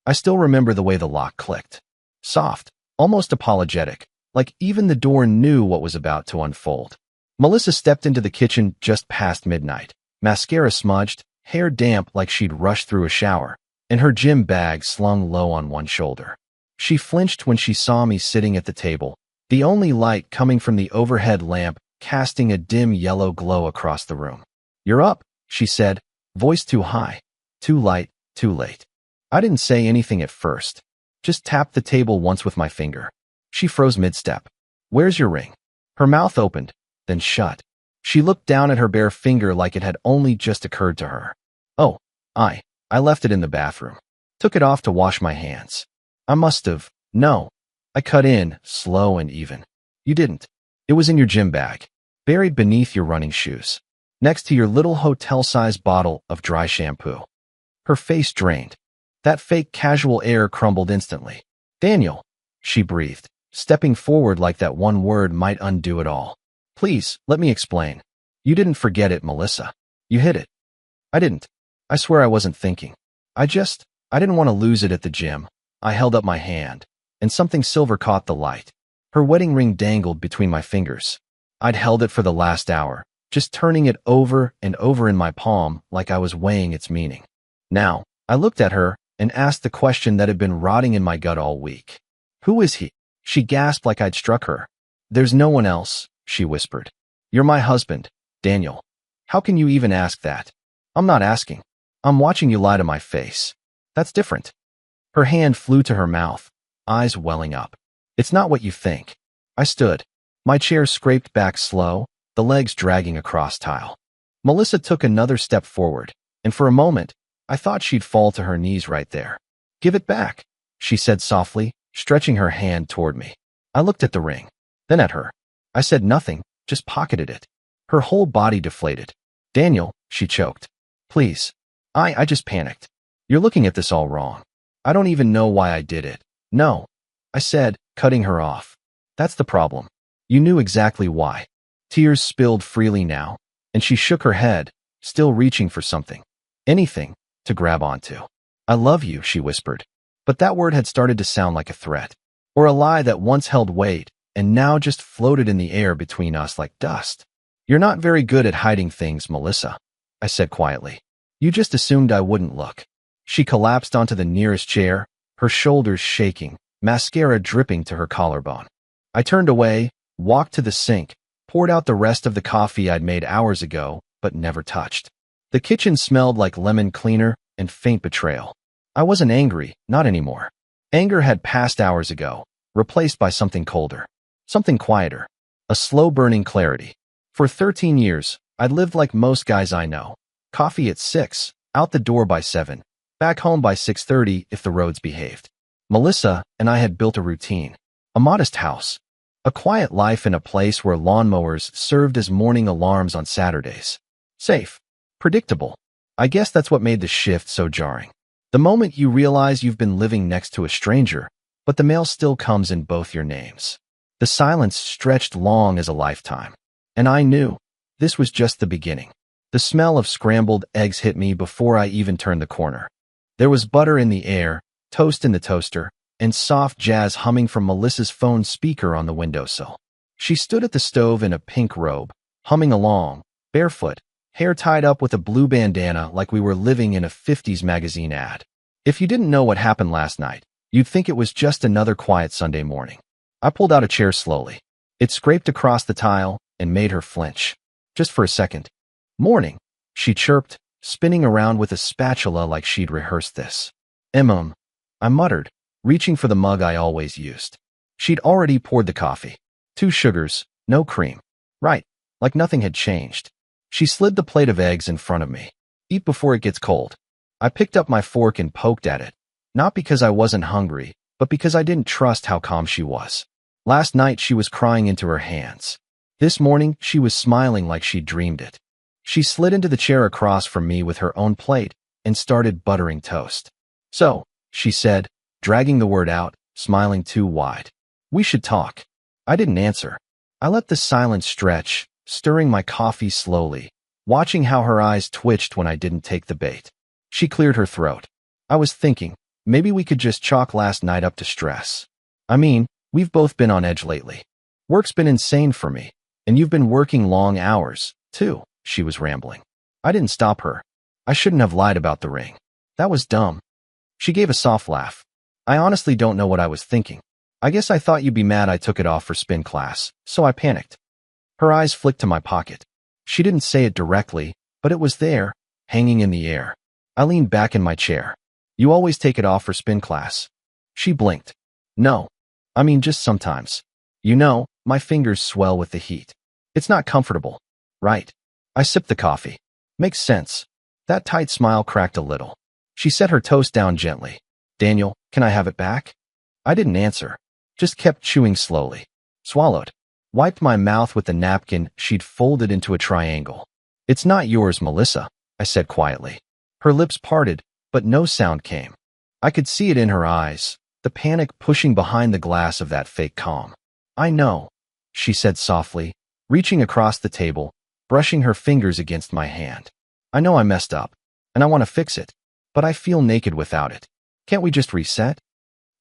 I still remember the way the lock clicked. Soft, almost apologetic, like even the door knew what was about to unfold. Melissa stepped into the kitchen just past midnight, mascara smudged, hair damp like she'd rushed through a shower, and her gym bag slung low on one shoulder. She flinched when she saw me sitting at the table, the only light coming from the overhead lamp casting a dim yellow glow across the room. "You're up," she said, voice too high, too light, too late. I didn't say anything at first, just tapped the table once with my finger. She froze mid-step. "Where's your ring?" Her mouth opened, then shut. She looked down at her bare finger like it had only just occurred to her. "Oh, I left it in the bathroom. Took it off to wash my hands. I must have." "No." I cut in, slow and even. "You didn't. It was in your gym bag, buried beneath your running shoes, next to your little hotel-sized bottle of dry shampoo." Her face drained. That fake casual air crumbled instantly. "Daniel," she breathed, stepping forward like that one word might undo it all. "Please, let me explain. You didn't forget it, Melissa. You hid it." "I didn't. I swear I wasn't thinking. I didn't want to lose it at the gym." I held up my hand, and something silver caught the light. Her wedding ring dangled between my fingers. I'd held it for the last hour, just turning it over and over in my palm like I was weighing its meaning. Now, I looked at her and asked the question that had been rotting in my gut all week. "Who is he?" She gasped like I'd struck her. "There's no one else," she whispered. "You're my husband, Daniel. How can you even ask that?" "I'm not asking. I'm watching you lie to my face. That's different." Her hand flew to her mouth, eyes welling up. "It's not what you think." I stood. My chair scraped back slow, the legs dragging across tile. Melissa took another step forward, and for a moment, I thought she'd fall to her knees right there. "Give it back," she said softly, stretching her hand toward me. I looked at the ring, then at her. I said nothing, just pocketed it. Her whole body deflated. "Daniel," she choked. "Please." I just panicked. "You're looking at this all wrong. I don't even know why I did it." "No," I said, cutting her off. "That's the problem. You knew exactly why." Tears spilled freely now, and she shook her head, still reaching for something. Anything to grab onto. "I love you," she whispered. But that word had started to sound like a threat, or a lie that once held weight and now just floated in the air between us like dust. "You're not very good at hiding things, Melissa," I said quietly. "You just assumed I wouldn't look." She collapsed onto the nearest chair, her shoulders shaking, mascara dripping to her collarbone. I turned away, walked to the sink, poured out the rest of the coffee I'd made hours ago, but never touched. The kitchen smelled like lemon cleaner and faint betrayal. I wasn't angry, not anymore. Anger had passed hours ago, replaced by something colder, something quieter, a slow-burning clarity. For 13 years, I'd lived like most guys I know. Coffee at 6, out the door by 7, back home by 6:30 if the roads behaved. Melissa and I had built a routine, a modest house, a quiet life in a place where lawnmowers served as morning alarms on Saturdays. Safe, predictable. I guess that's what made the shift so jarring. The moment you realize you've been living next to a stranger, but the mail still comes in both your names. The silence stretched long as a lifetime. And I knew this was just the beginning. The smell of scrambled eggs hit me before I even turned the corner. There was butter in the air, toast in the toaster, and soft jazz humming from Melissa's phone speaker on the windowsill. She stood at the stove in a pink robe, humming along, barefoot, hair tied up with a blue bandana like we were living in a 50s magazine ad. If you didn't know what happened last night, you'd think it was just another quiet Sunday morning. I pulled out a chair slowly. It scraped across the tile and made her flinch. Just for a second. "Morning," she chirped, spinning around with a spatula like she'd rehearsed this. I muttered, reaching for the mug I always used. She'd already poured the coffee. 2 sugars, no cream. Right, like nothing had changed. She slid the plate of eggs in front of me. "Eat before it gets cold." I picked up my fork and poked at it, not because I wasn't hungry, but because I didn't trust how calm she was. Last night she was crying into her hands. This morning she was smiling like she'd dreamed it. She slid into the chair across from me with her own plate and started buttering toast. "So," she said, dragging the word out, smiling too wide. "We should talk." I didn't answer. I let the silence stretch, stirring my coffee slowly, watching how her eyes twitched when I didn't take the bait. She cleared her throat. "I was thinking, Maybe we could just chalk last night up to stress. I mean, we've both been on edge lately. Work's been insane for me, and you've been working long hours, too, she was rambling. I didn't stop her. I shouldn't have lied about the ring. That was dumb. She gave a soft laugh. I honestly don't know what I was thinking. I guess I thought you'd be mad I took it off for spin class, so I panicked. Her eyes flicked to my pocket. She didn't say it directly, but it was there, hanging in the air. I leaned back in my chair. You always take it off for spin class. She blinked. No. I mean, just sometimes. You know, my fingers swell with the heat. It's not comfortable. Right. I sipped the coffee. Makes sense. That tight smile cracked a little. She set her toast down gently. Daniel, can I have it back? I didn't answer. Just kept chewing slowly. Swallowed. Wiped my mouth with the napkin she'd folded into a triangle. It's not yours, Melissa, I said quietly. Her lips parted, but no sound came. I could see it in her eyes, the panic pushing behind the glass of that fake calm. I know, she said softly, reaching across the table, brushing her fingers against my hand. I know I messed up, and I want to fix it, but I feel naked without it. Can't we just reset?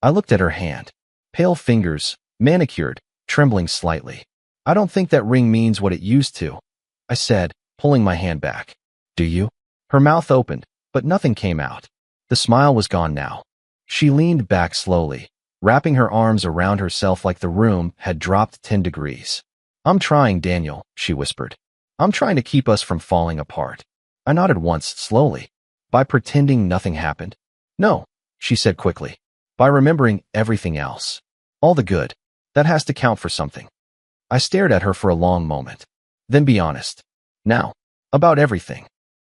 I looked at her hand. Pale fingers, manicured, trembling slightly. I don't think that ring means what it used to, I said, pulling my hand back. Do you? Her mouth opened, but nothing came out. The smile was gone now. She leaned back slowly, wrapping her arms around herself like the room had dropped 10 degrees. I'm trying, Daniel, she whispered. I'm trying to keep us from falling apart. I nodded once, slowly. By pretending nothing happened? No, she said quickly. By remembering everything else. All the good. That has to count for something. I stared at her for a long moment. Then be honest. Now. About everything.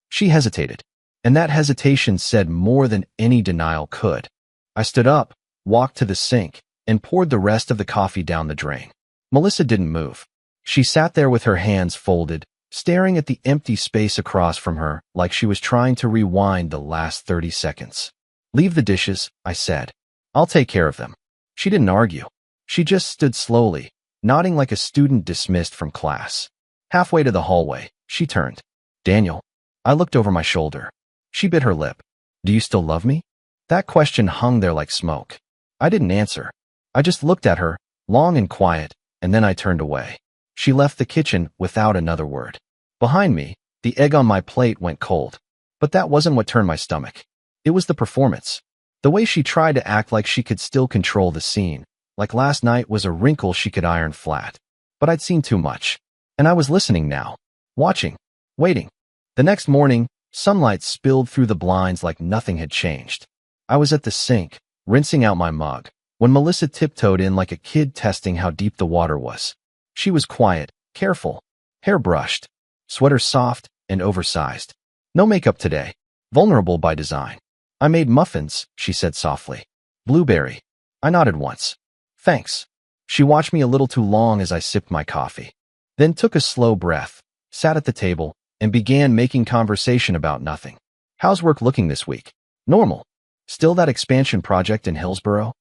She hesitated, and that hesitation said more than any denial could. I stood up, walked to the sink, and poured the rest of the coffee down the drain. Melissa didn't move. She sat there with her hands folded, staring at the empty space across from her like she was trying to rewind the last 30 seconds. Leave the dishes, I said. I'll take care of them. She didn't argue. She just stood slowly, nodding like a student dismissed from class. Halfway to the hallway, she turned. Daniel. I looked over my shoulder. She bit her lip. Do you still love me? That question hung there like smoke. I didn't answer. I just looked at her, long and quiet, and then I turned away. She left the kitchen without another word. Behind me, the egg on my plate went cold. But that wasn't what turned my stomach. It was the performance. The way she tried to act like she could still control the scene, like last night was a wrinkle she could iron flat. But I'd seen too much. And I was listening now. Watching. Waiting. The next morning, sunlight spilled through the blinds like nothing had changed. I was at the sink, rinsing out my mug, when Melissa tiptoed in like a kid testing how deep the water was. She was quiet, careful, hair brushed, sweater soft and oversized. No makeup today. Vulnerable by design. I made muffins, she said softly. Blueberry. I nodded once. Thanks. She watched me a little too long as I sipped my coffee. Then took a slow breath, sat at the table, and began making conversation about nothing. How's work looking this week? Normal. Still that expansion project in Hillsborough?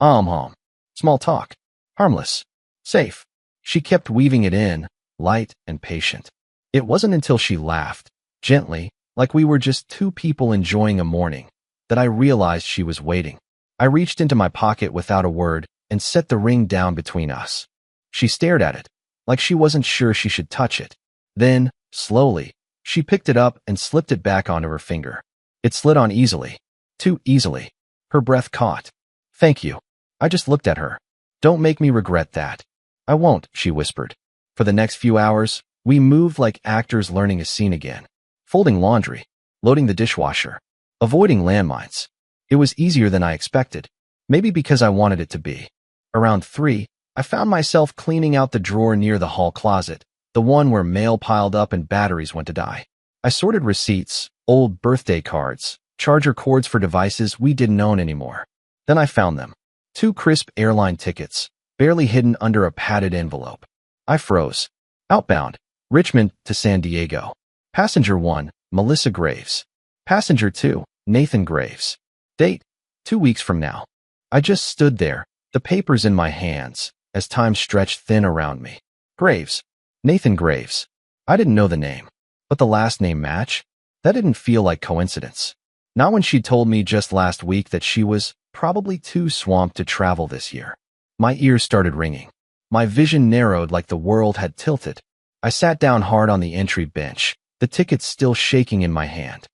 Small talk. Harmless. Safe. She kept weaving it in, light and patient. It wasn't until she laughed, gently, like we were just two people enjoying a morning, that I realized she was waiting. I reached into my pocket without a word and set the ring down between us. She stared at it, like she wasn't sure she should touch it. Then, slowly, she picked it up and slipped it back onto her finger. It slid on easily. Too easily. Her breath caught. Thank you. I just looked at her. Don't make me regret that. I won't, she whispered. For the next few hours, we moved like actors learning a scene again. Folding laundry, loading the dishwasher, avoiding landmines. It was easier than I expected, maybe because I wanted it to be. Around 3, I found myself cleaning out the drawer near the hall closet, the one where mail piled up and batteries went to die. I sorted receipts, old birthday cards, charger cords for devices we didn't own anymore. Then I found them. 2 crisp airline tickets, barely hidden under a padded envelope. I froze. Outbound, Richmond to San Diego. Passenger 1, Melissa Graves. Passenger 2, Nathan Graves. Date, 2 weeks from now. I just stood there, the papers in my hands, as time stretched thin around me. Graves. Nathan Graves. I didn't know the name. But the last name match? That didn't feel like coincidence. Not when she told me just last week that she was probably too swamped to travel this year. My ears started ringing. My vision narrowed like the world had tilted. I sat down hard on the entry bench, the tickets still shaking in my hand.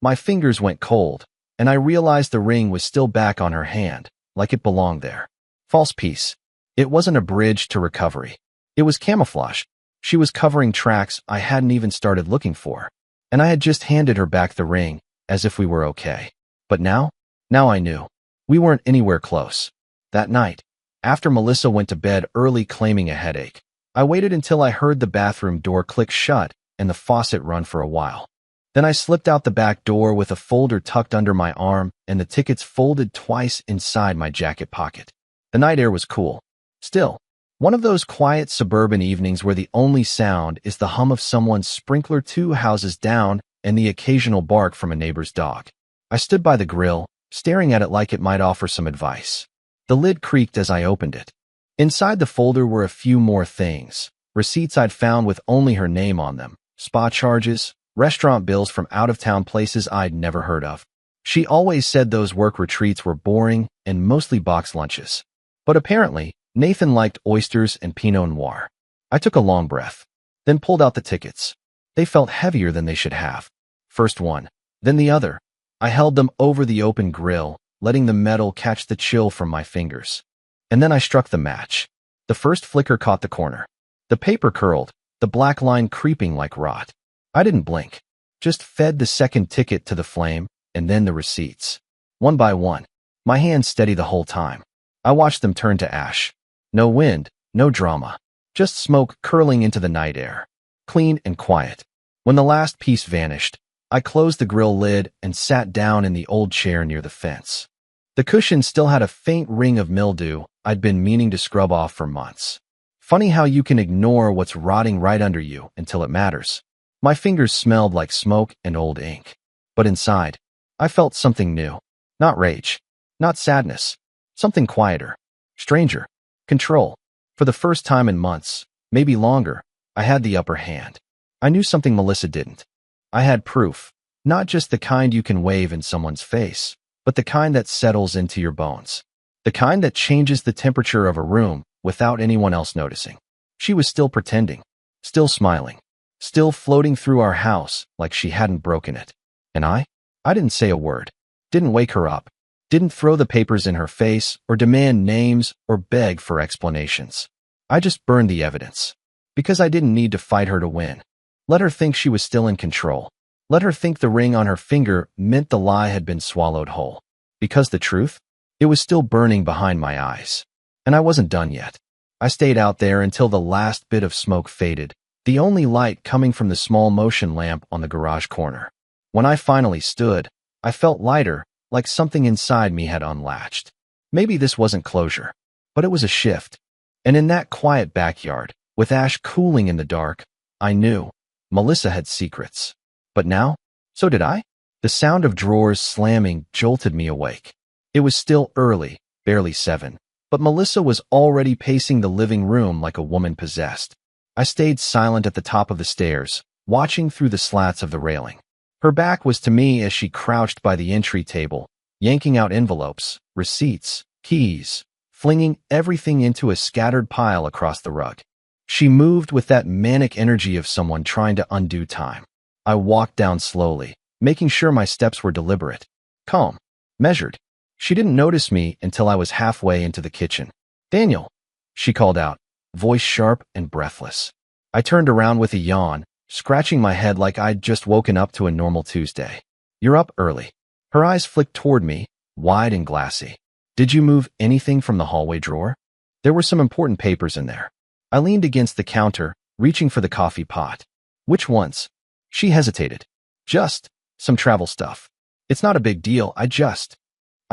My fingers went cold, and I realized the ring was still back on her hand, like it belonged there. False peace. It wasn't a bridge to recovery. It was camouflage. She was covering tracks I hadn't even started looking for, and I had just handed her back the ring, as if we were okay. But now I knew. We weren't anywhere close. That night, after Melissa went to bed early claiming a headache, I waited until I heard the bathroom door click shut and the faucet run for a while. Then I slipped out the back door with a folder tucked under my arm and the tickets folded twice inside my jacket pocket. The night air was cool. Still, one of those quiet suburban evenings where the only sound is the hum of someone's sprinkler 2 houses down and the occasional bark from a neighbor's dog. I stood by the grill, staring at it like it might offer some advice. The lid creaked as I opened it. Inside the folder were a few more things. Receipts I'd found with only her name on them, spa charges, restaurant bills from out-of-town places I'd never heard of. She always said those work retreats were boring and mostly boxed lunches. But apparently, Nathan liked oysters and Pinot Noir. I took a long breath, then pulled out the tickets. They felt heavier than they should have. First one, then the other. I held them over the open grill, letting the metal catch the chill from my fingers. And then I struck the match. The first flicker caught the corner. The paper curled, the black line creeping like rot. I didn't blink, just fed the second ticket to the flame, and then the receipts. One by one, my hands steady the whole time. I watched them turn to ash. No wind, no drama, just smoke curling into the night air. Clean and quiet. When the last piece vanished, I closed the grill lid and sat down in the old chair near the fence. The cushion still had a faint ring of mildew I'd been meaning to scrub off for months. Funny how you can ignore what's rotting right under you until it matters. My fingers smelled like smoke and old ink. But inside, I felt something new. Not rage, not sadness. Something quieter, stranger, control. For the first time in months, maybe longer, I had the upper hand. I knew something Melissa didn't. I had proof, not just the kind you can wave in someone's face, but the kind that settles into your bones. The kind that changes the temperature of a room without anyone else noticing. She was still pretending, still smiling, still floating through our house like she hadn't broken it. And I didn't say a word, didn't wake her up, didn't throw the papers in her face or demand names or beg for explanations. I just burned the evidence. Because I didn't need to fight her to win. Let her think she was still in control. Let her think the ring on her finger meant the lie had been swallowed whole. Because the truth? It was still burning behind my eyes. And I wasn't done yet. I stayed out there until the last bit of smoke faded, the only light coming from the small motion lamp on the garage corner. When I finally stood, I felt lighter, like something inside me had unlatched. Maybe this wasn't closure, but it was a shift. And in that quiet backyard, with ash cooling in the dark, I knew Melissa had secrets. But now, so did I. The sound of drawers slamming jolted me awake. It was still early, barely 7, but Melissa was already pacing the living room like a woman possessed. I stayed silent at the top of the stairs, watching through the slats of the railing. Her back was to me as she crouched by the entry table, yanking out envelopes, receipts, keys, flinging everything into a scattered pile across the rug. She moved with that manic energy of someone trying to undo time. I walked down slowly, making sure my steps were deliberate, calm, measured. She didn't notice me until I was halfway into the kitchen. "Daniel," she called out, voice sharp and breathless. I turned around with a yawn, scratching my head like I'd just woken up to a normal Tuesday. "You're up early." Her eyes flicked toward me, wide and glassy. "Did you move anything from the hallway drawer?" There were some important papers in there. I leaned against the counter, reaching for the coffee pot. "Which ones?" She hesitated. "Just some travel stuff. It's not a big deal, I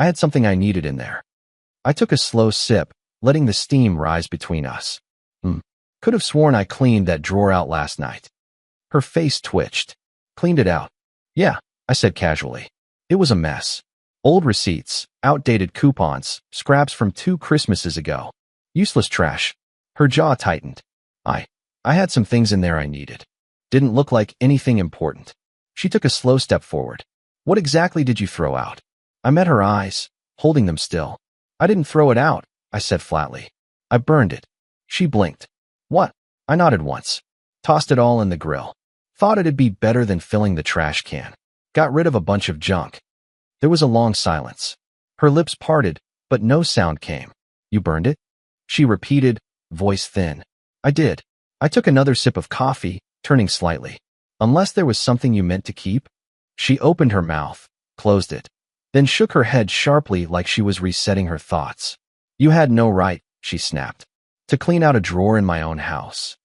had something I needed in there." I took a slow sip, letting the steam rise between us. Could have sworn I cleaned that drawer out last night. Her face twitched. "Cleaned it out?" "Yeah," I said casually. It was a mess. Old receipts, outdated coupons, scraps from 2 Christmases ago. Useless trash. Her jaw tightened. I had some things in there I needed. Didn't look like anything important. She took a slow step forward. What exactly did you throw out? I met her eyes, holding them still. I didn't throw it out, I said flatly. I burned it. She blinked. What? I nodded once. Tossed it all in the grill. Thought it'd be better than filling the trash can. Got rid of a bunch of junk. There was a long silence. Her lips parted, but no sound came. You burned it? She repeated, voice thin. I did. I took another sip of coffee, turning slightly. Unless there was something you meant to keep? She opened her mouth, closed it, then shook her head sharply like she was resetting her thoughts. You had no right, she snapped, to clean out a drawer in my own house.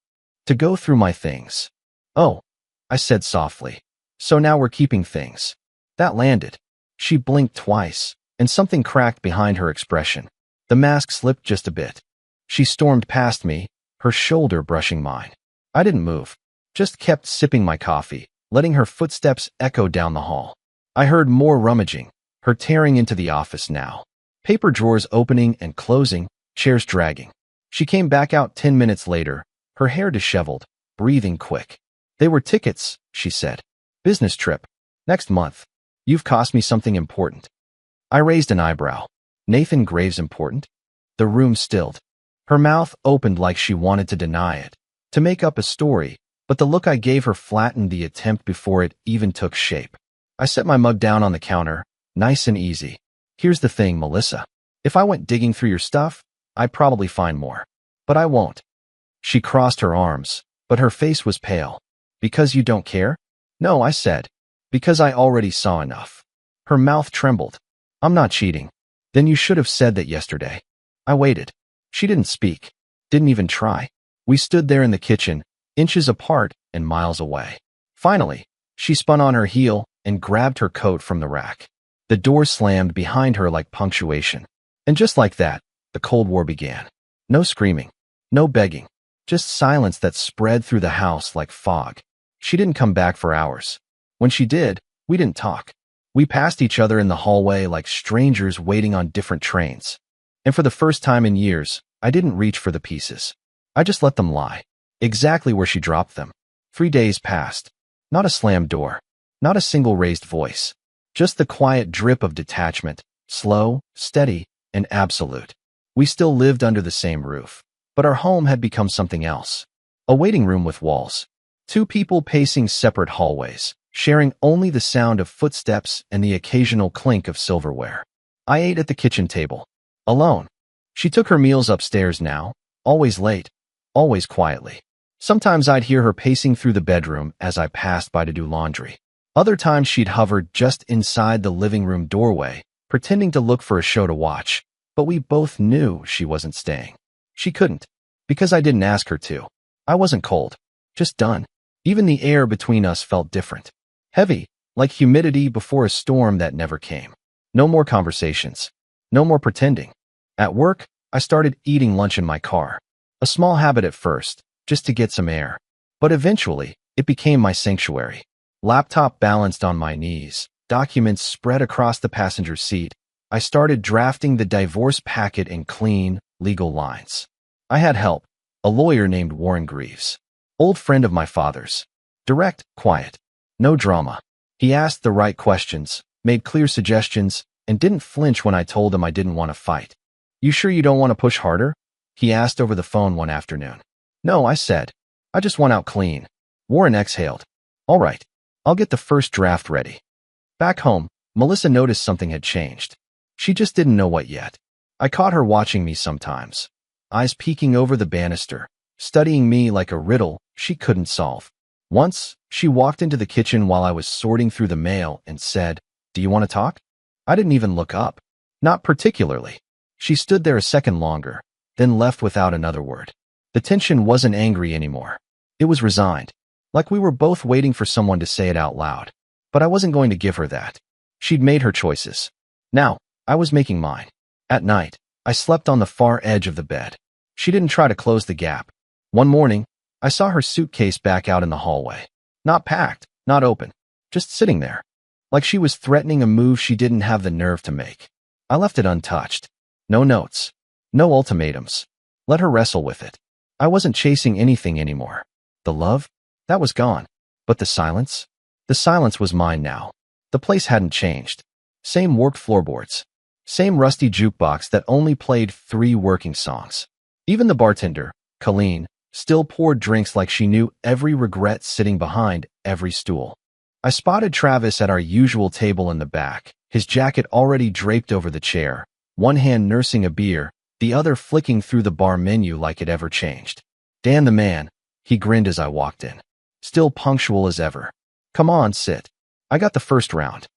To go through my things. Oh, I said softly. So now we're keeping things. That landed. She blinked twice, and something cracked behind her expression. The mask slipped just a bit. She stormed past me, her shoulder brushing mine. I didn't move, just kept sipping my coffee, letting her footsteps echo down the hall. I heard more rummaging, her tearing into the office now. Paper drawers opening and closing, chairs dragging. She came back out 10 minutes later, her hair disheveled, breathing quick. They were tickets, she said. Business trip. Next month. You've cost me something important. I raised an eyebrow. Nathan Graves important? The room stilled. Her mouth opened like she wanted to deny it, to make up a story, but the look I gave her flattened the attempt before it even took shape. I set my mug down on the counter, nice and easy. Here's the thing, Melissa. If I went digging through your stuff, I'd probably find more. But I won't. She crossed her arms, but her face was pale. Because you don't care? No, I said. Because I already saw enough. Her mouth trembled. I'm not cheating. Then you should have said that yesterday. I waited. She didn't speak. Didn't even try. We stood there in the kitchen, inches apart and miles away. Finally, she spun on her heel and grabbed her coat from the rack. The door slammed behind her like punctuation. And just like that, the Cold War began. No screaming. No begging. Just silence that spread through the house like fog. She didn't come back for hours. When she did, we didn't talk. We passed each other in the hallway like strangers waiting on different trains. And for the first time in years, I didn't reach for the pieces. I just let them lie. Exactly where she dropped them. 3 days passed. Not a slammed door. Not a single raised voice. Just the quiet drip of detachment. Slow, steady, and absolute. We still lived under the same roof. But our home had become something else. A waiting room with walls. 2 people pacing separate hallways, sharing only the sound of footsteps and the occasional clink of silverware. I ate at the kitchen table. Alone. She took her meals upstairs now, always late, always quietly. Sometimes I'd hear her pacing through the bedroom as I passed by to do laundry. Other times she'd hovered just inside the living room doorway, pretending to look for a show to watch, but we both knew she wasn't staying. She couldn't, because I didn't ask her to. I wasn't cold, just done. Even the air between us felt different. Heavy, like humidity before a storm that never came. No more conversations. No more pretending. At work, I started eating lunch in my car. A small habit at first, just to get some air. But eventually, it became my sanctuary. Laptop balanced on my knees, documents spread across the passenger seat. I started drafting the divorce packet in clean, legal lines. I had help, a lawyer named Warren Greaves. Old friend of my father's. Direct, quiet. No drama. He asked the right questions, made clear suggestions, and didn't flinch when I told him I didn't want to fight. You sure you don't want to push harder? He asked over the phone one afternoon. No, I said. I just want out clean. Warren exhaled. All right. I'll get the first draft ready. Back home, Melissa noticed something had changed. She just didn't know what yet. I caught her watching me sometimes. Eyes peeking over the banister, studying me like a riddle she couldn't solve. Once, she walked into the kitchen while I was sorting through the mail and said, "Do you want to talk?" I didn't even look up. Not particularly. She stood there a second longer, then left without another word. The tension wasn't angry anymore. It was resigned, like we were both waiting for someone to say it out loud. But I wasn't going to give her that. She'd made her choices. Now, I was making mine. At night, I slept on the far edge of the bed. She didn't try to close the gap. One morning, I saw her suitcase back out in the hallway. Not packed, not open, just sitting there. Like she was threatening a move she didn't have the nerve to make. I left it untouched. No notes. No ultimatums. Let her wrestle with it. I wasn't chasing anything anymore. The love? That was gone. But the silence? The silence was mine now. The place hadn't changed. Same warped floorboards. Same rusty jukebox that only played 3 working songs. Even the bartender, Colleen, still poured drinks like she knew every regret sitting behind every stool. I spotted Travis at our usual table in the back, his jacket already draped over the chair, one hand nursing a beer, the other flicking through the bar menu like it ever changed. Dan the man, he grinned as I walked in. Still punctual as ever. Come on, sit. I got the first round.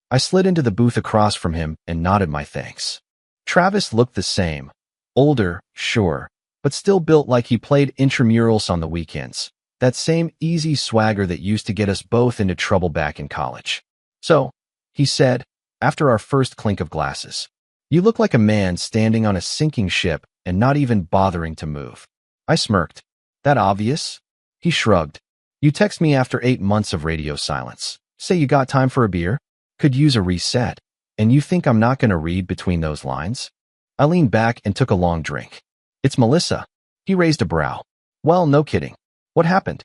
I slid into the booth across from him and nodded my thanks. Travis looked the same. Older, sure, but still built like he played intramurals on the weekends. That same easy swagger that used to get us both into trouble back in college. So, he said, after our first clink of glasses, you look like a man standing on a sinking ship and not even bothering to move. I smirked. That obvious? He shrugged. You text me after 8 months of radio silence. Say you got time for a beer? Could use a reset. And you think I'm not going to read between those lines? I leaned back and took a long drink. It's Melissa. He raised a brow. Well, no kidding. What happened?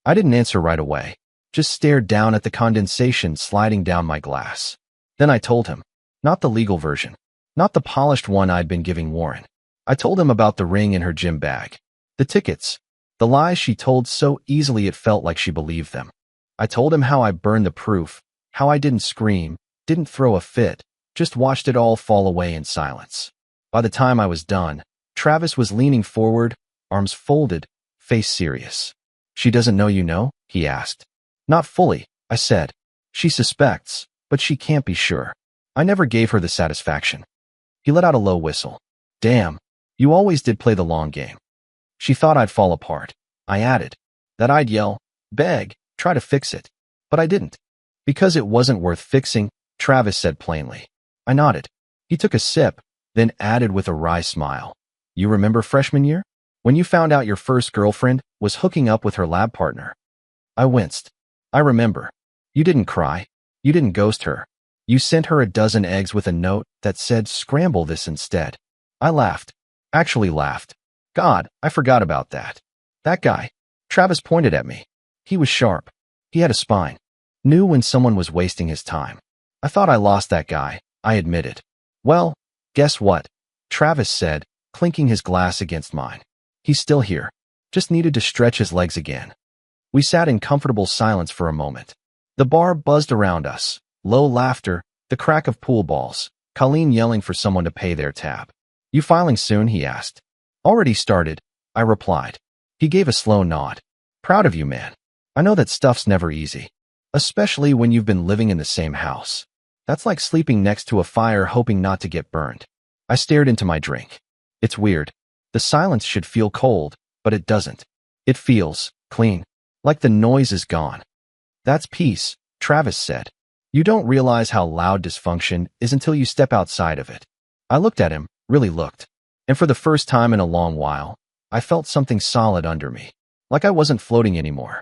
I didn't answer right away. Just stared down at the condensation sliding down my glass. Then I told him. Not the legal version. Not the polished one I'd been giving Warren. I told him about the ring in her gym bag. The tickets. The lies she told so easily it felt like she believed them. I told him how I burned the proof, how I didn't scream, didn't throw a fit, just watched it all fall away in silence. By the time I was done, Travis was leaning forward, arms folded, face serious. She doesn't know you know? He asked. Not fully, I said. She suspects, but she can't be sure. I never gave her the satisfaction. He let out a low whistle. Damn, you always did play the long game. She thought I'd fall apart. I added. That I'd yell, beg, try to fix it. But I didn't. Because it wasn't worth fixing, Travis said plainly. I nodded. He took a sip, then added with a wry smile. You remember freshman year? When you found out your first girlfriend was hooking up with her lab partner. I winced. I remember. You didn't cry. You didn't ghost her. You sent her a dozen eggs with a note that said scramble this instead. I laughed. Actually laughed. God, I forgot about that. That guy. Travis pointed at me. He was sharp. He had a spine. Knew when someone was wasting his time. I thought I lost that guy, I admitted. Well, guess what? Travis said, clinking his glass against mine. He's still here. Just needed to stretch his legs again. We sat in comfortable silence for a moment. The bar buzzed around us. Low laughter, the crack of pool balls, Colleen yelling for someone to pay their tab. You filing soon? He asked. Already started, I replied. He gave a slow nod. Proud of you, man. I know that stuff's never easy. Especially when you've been living in the same house. That's like sleeping next to a fire hoping not to get burned. I stared into my drink. It's weird. The silence should feel cold, but it doesn't. It feels clean, like the noise is gone. That's peace, Travis said. You don't realize how loud dysfunction is until you step outside of it. I looked at him, really looked. And for the first time in a long while, I felt something solid under me. Like I wasn't floating anymore.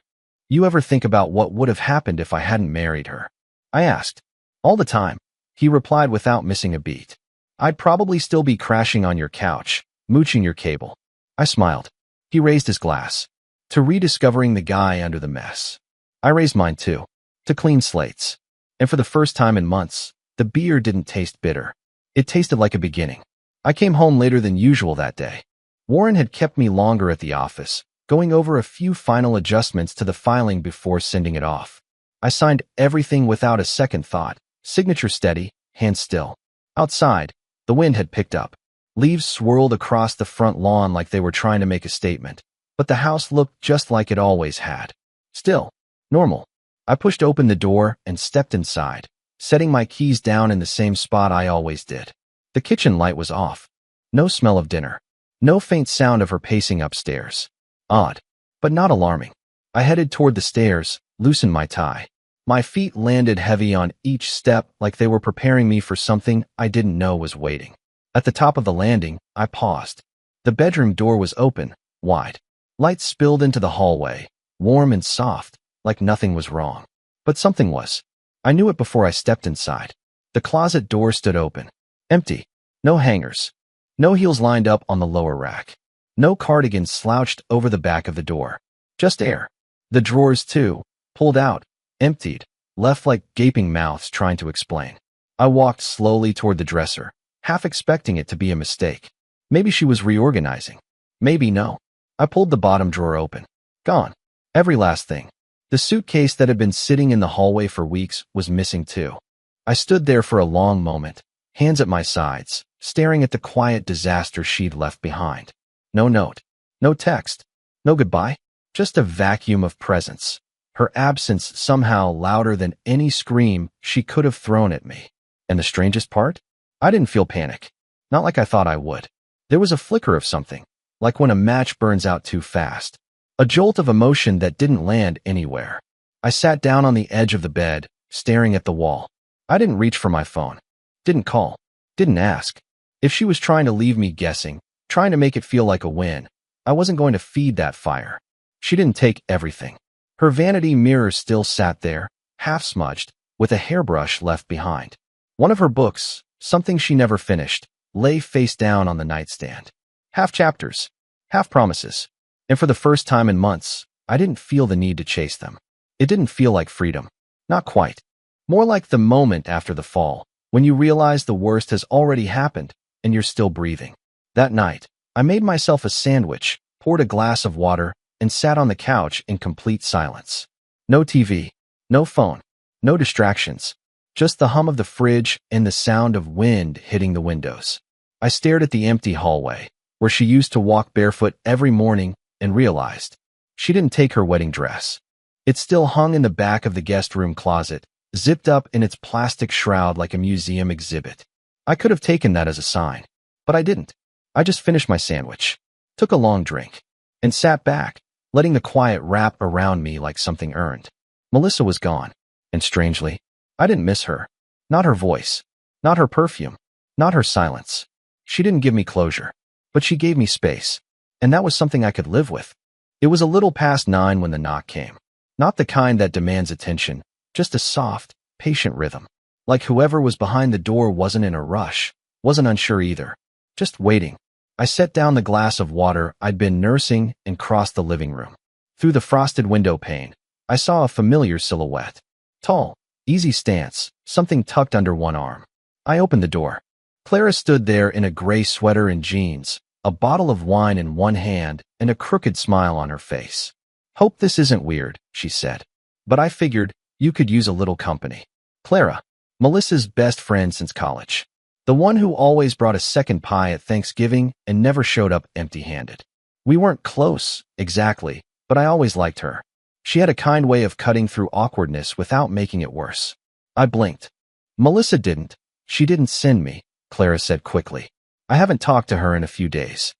You ever think about what would have happened if I hadn't married her? I asked. All the time, he replied without missing a beat. I'd probably still be crashing on your couch, mooching your cable. I smiled. He raised his glass. To rediscovering the guy under the mess. I raised mine too. To clean slates. And for the first time in months, the beer didn't taste bitter. It tasted like a beginning. I came home later than usual that day. Warren had kept me longer at the office, going over a few final adjustments to the filing before sending it off. I signed everything without a second thought, signature steady, hand still. Outside, the wind had picked up. Leaves swirled across the front lawn like they were trying to make a statement, but the house looked just like it always had. Still, normal. I pushed open the door and stepped inside, setting my keys down in the same spot I always did. The kitchen light was off. No smell of dinner. No faint sound of her pacing upstairs. Odd, but not alarming. I headed toward the stairs, loosened my tie. My feet landed heavy on each step like they were preparing me for something I didn't know was waiting. At the top of the landing, I paused. The bedroom door was open, wide. Light spilled into the hallway, warm and soft, like nothing was wrong. But something was. I knew it before I stepped inside. The closet door stood open. Empty. No hangers. No heels lined up on the lower rack. No cardigan slouched over the back of the door. Just air. The drawers, too, pulled out, emptied, left like gaping mouths trying to explain. I walked slowly toward the dresser, half expecting it to be a mistake. Maybe she was reorganizing. Maybe no. I pulled the bottom drawer open. Gone. Every last thing. The suitcase that had been sitting in the hallway for weeks was missing too. I stood there for a long moment, hands at my sides, staring at the quiet disaster she'd left behind. No note. No text. No goodbye. Just a vacuum of presence. Her absence somehow louder than any scream she could have thrown at me. And the strangest part? I didn't feel panic. Not like I thought I would. There was a flicker of something, like when a match burns out too fast. A jolt of emotion that didn't land anywhere. I sat down on the edge of the bed, staring at the wall. I didn't reach for my phone. Didn't call. Didn't ask. If she was trying to leave me guessing, trying to make it feel like a win, I wasn't going to feed that fire. She didn't take everything. Her vanity mirror still sat there, half smudged, with a hairbrush left behind. One of her books, something she never finished, lay face down on the nightstand. Half chapters, half promises. And for the first time in months, I didn't feel the need to chase them. It didn't feel like freedom. Not quite. More like the moment after the fall, when you realize the worst has already happened and you're still breathing. That night, I made myself a sandwich, poured a glass of water, and sat on the couch in complete silence. No TV, no phone, no distractions. Just the hum of the fridge and the sound of wind hitting the windows. I stared at the empty hallway, where she used to walk barefoot every morning, and realized she didn't take her wedding dress. It still hung in the back of the guest room closet, zipped up in its plastic shroud like a museum exhibit. I could have taken that as a sign, but I didn't. I just finished my sandwich, took a long drink, and sat back, letting the quiet wrap around me like something earned. Melissa was gone, and strangely, I didn't miss her. Not her voice, not her perfume, not her silence. She didn't give me closure, but she gave me space, and that was something I could live with. It was a little past 9 when the knock came. Not the kind that demands attention, just a soft, patient rhythm. Like whoever was behind the door wasn't in a rush, wasn't unsure either. Just waiting. I set down the glass of water I'd been nursing and crossed the living room. Through the frosted window pane, I saw a familiar silhouette. Tall, easy stance, something tucked under one arm. I opened the door. Clara stood there in a gray sweater and jeans, a bottle of wine in one hand and a crooked smile on her face. "Hope this isn't weird," she said. "But I figured you could use a little company." Clara, Melissa's best friend since college. The one who always brought a second pie at Thanksgiving and never showed up empty-handed. We weren't close, exactly, but I always liked her. She had a kind way of cutting through awkwardness without making it worse. I blinked. "Melissa didn't. She didn't send me," Clara said quickly. "I haven't talked to her in a few days.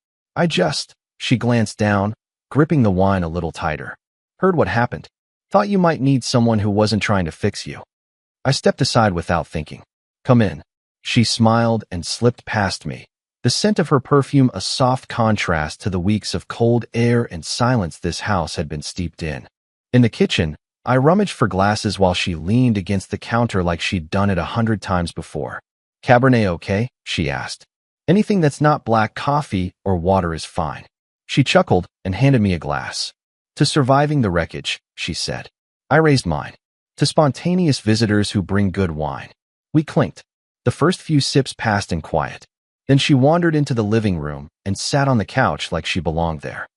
She glanced down, gripping the wine a little tighter. "Heard what happened. Thought you might need someone who wasn't trying to fix you." I stepped aside without thinking. "Come in." She smiled and slipped past me, the scent of her perfume a soft contrast to the weeks of cold air and silence this house had been steeped in. In the kitchen, I rummaged for glasses while she leaned against the counter like she'd done it 100 times before. "Cabernet okay?" she asked. "Anything that's not black coffee or water is fine." She chuckled and handed me a glass. "To surviving the wreckage," she said. I raised mine. "To spontaneous visitors who bring good wine." We clinked. The first few sips passed in quiet. Then she wandered into the living room and sat on the couch like she belonged there.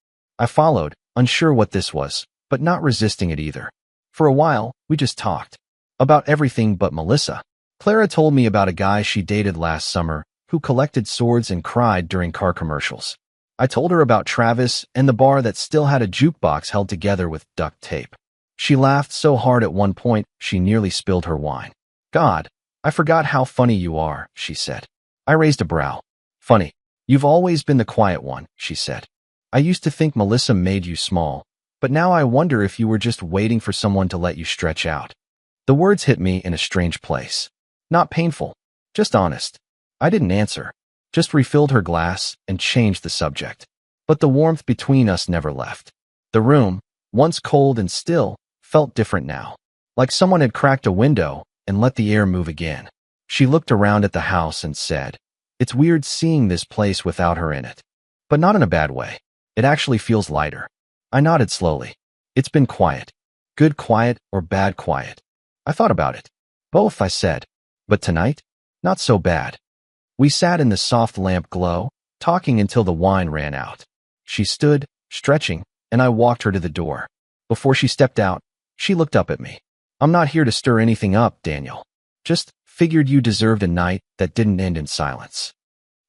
I followed, unsure what this was, but not resisting it either. For a while, we just talked. About everything but Melissa. Clara told me about a guy she dated last summer who collected swords and cried during car commercials. I told her about Travis and the bar that still had a jukebox held together with duct tape. She laughed so hard at one point she nearly spilled her wine. "God, I forgot how funny you are," she said. I raised a brow. "Funny. You've always been the quiet one," she said. "I used to think Melissa made you small, but now I wonder if you were just waiting for someone to let you stretch out." The words hit me in a strange place. Not painful, just honest. I didn't answer, just refilled her glass and changed the subject. But the warmth between us never left. The room, once cold and still, felt different now. Like someone had cracked a window and let the air move again. She looked around at the house and said, "It's weird seeing this place without her in it. But not in a bad way. It actually feels lighter." I nodded slowly. It's been quiet. Good quiet or bad quiet. I thought about it. Both, I said. But tonight? Not so bad. We sat in the soft lamp glow, talking until the wine ran out. She stood, stretching, and I walked her to the door. Before she stepped out, she looked up at me. I'm not here to stir anything up, Daniel. Just figured you deserved a night that didn't end in silence.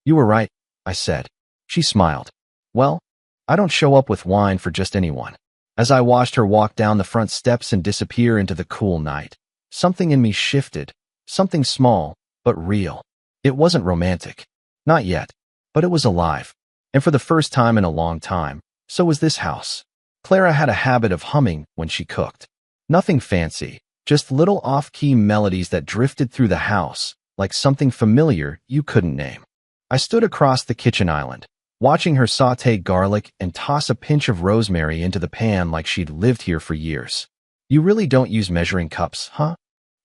You were right, I said. She smiled. Well, I don't show up with wine for just anyone. As I watched her walk down the front steps and disappear into the cool night, something in me shifted, something small, but real. It wasn't romantic. Not yet. But it was alive. And for the first time in a long time, so was this house. Clara had a habit of humming when she cooked. Nothing fancy, just little off-key melodies that drifted through the house, like something familiar you couldn't name. I stood across the kitchen island, watching her saute garlic and toss a pinch of rosemary into the pan like she'd lived here for years. You really don't use measuring cups, huh?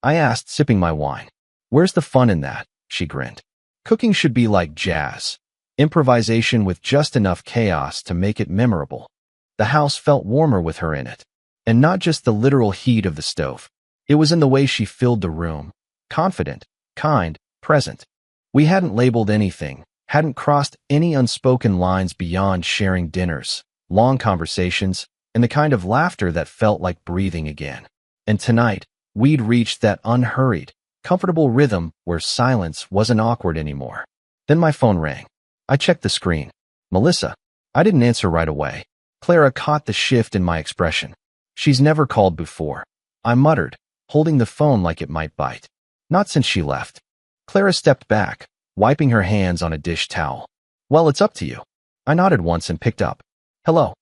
I asked, sipping my wine. Where's the fun in that? She grinned. Cooking should be like jazz. Improvisation with just enough chaos to make it memorable. The house felt warmer with her in it. And not just the literal heat of the stove. It was in the way she filled the room. Confident, kind, present. We hadn't labeled anything, hadn't crossed any unspoken lines beyond sharing dinners, long conversations, and the kind of laughter that felt like breathing again. And tonight, we'd reached that unhurried, comfortable rhythm where silence wasn't awkward anymore. Then my phone rang. I checked the screen. Melissa. I didn't answer right away. Clara caught the shift in my expression. She's never called before. I muttered, holding the phone like it might bite. Not since she left. Clara stepped back, wiping her hands on a dish towel. Well, it's up to you. I nodded once and picked up. Hello.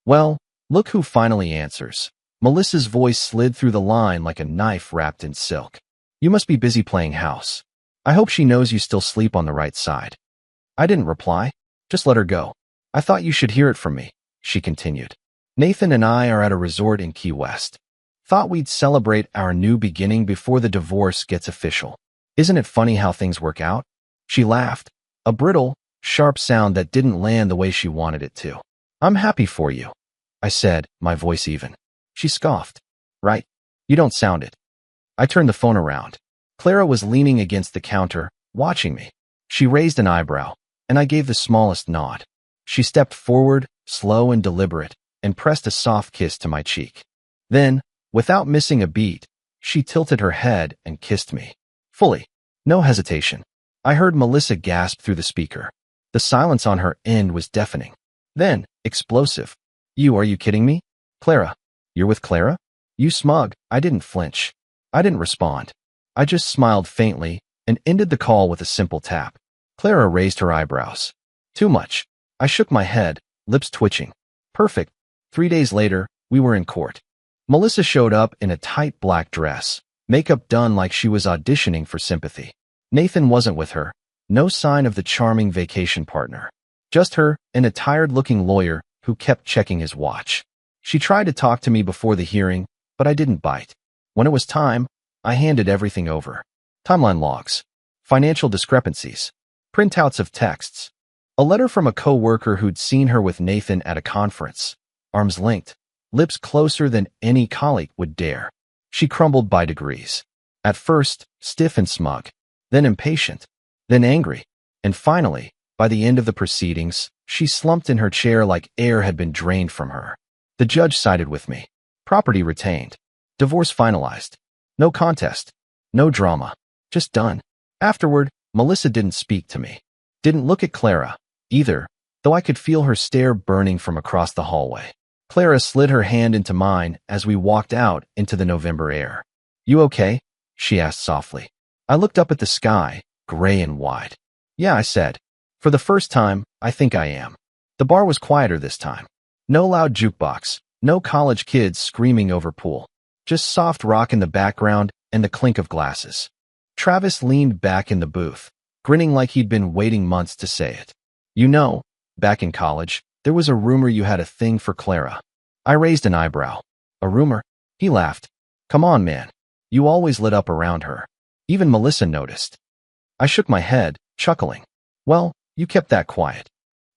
Well, look who finally answers. Melissa's voice slid through the line like a knife wrapped in silk. You must be busy playing house. I hope she knows you still sleep on the right side. I didn't reply. Just let her go. I thought you should hear it from me, she continued. Nathan and I are at a resort in Key West. Thought we'd celebrate our new beginning before the divorce gets official. Isn't it funny how things work out? She laughed, a brittle, sharp sound that didn't land the way she wanted it to. I'm happy for you, I said, my voice even. She scoffed. Right? You don't sound it. I turned the phone around. Clara was leaning against the counter, watching me. She raised an eyebrow, and I gave the smallest nod. She stepped forward, slow and deliberate, and pressed a soft kiss to my cheek. Then, without missing a beat, she tilted her head and kissed me. Fully. No hesitation. I heard Melissa gasp through the speaker. The silence on her end was deafening. Then, explosive. Are you kidding me? Clara. You're with Clara? You smug. I didn't flinch. I didn't respond. I just smiled faintly and ended the call with a simple tap. Clara raised her eyebrows. Too much. I shook my head, lips twitching. Perfect. 3 days later, we were in court. Melissa showed up in a tight black dress, makeup done like she was auditioning for sympathy. Nathan wasn't with her. No sign of the charming vacation partner. Just her and a tired-looking lawyer who kept checking his watch. She tried to talk to me before the hearing, but I didn't bite. When it was time, I handed everything over. Timeline logs, financial discrepancies, printouts of texts, a letter from a co-worker who'd seen her with Nathan at a conference, arms linked, lips closer than any colleague would dare. She crumbled by degrees. At first, stiff and smug, then impatient, then angry, and finally, by the end of the proceedings, she slumped in her chair like air had been drained from her. The judge sided with me. Property retained. Divorce finalized. No contest. No drama. Just done. Afterward, Melissa didn't speak to me. Didn't look at Clara, either, though I could feel her stare burning from across the hallway. Clara slid her hand into mine as we walked out into the November air. You okay? She asked softly. I looked up at the sky, gray and wide. Yeah, I said. For the first time, I think I am. The bar was quieter this time. No loud jukebox, no college kids screaming over pool. Just soft rock in the background and the clink of glasses. Travis leaned back in the booth, grinning like he'd been waiting months to say it. You know, back in college, there was a rumor you had a thing for Clara. I raised an eyebrow. A rumor? He laughed. Come on, man. You always lit up around her. Even Melissa noticed. I shook my head, chuckling. Well, you kept that quiet.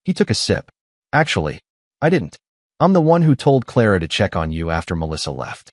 He took a sip. Actually, I didn't. I'm the one who told Clara to check on you after Melissa left.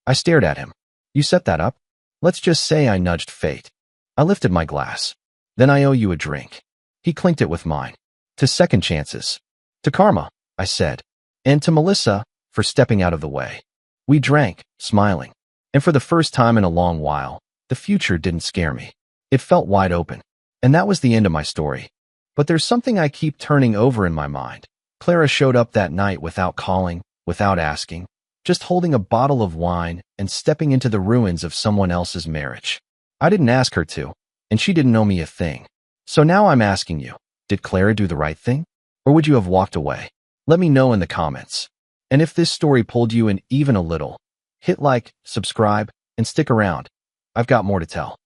I stared at him. You set that up? Let's just say I nudged fate. I lifted my glass. Then I owe you a drink. He clinked it with mine. To second chances. To karma, I said. And to Melissa, for stepping out of the way. We drank, smiling. And for the first time in a long while, the future didn't scare me. It felt wide open. And that was the end of my story. But there's something I keep turning over in my mind. Clara showed up that night without calling, without asking, just holding a bottle of wine and stepping into the ruins of someone else's marriage. I didn't ask her to, and she didn't know me a thing. So now I'm asking you, did Clara do the right thing? Or would you have walked away? Let me know in the comments. And if this story pulled you in even a little, hit like, subscribe, and stick around. I've got more to tell.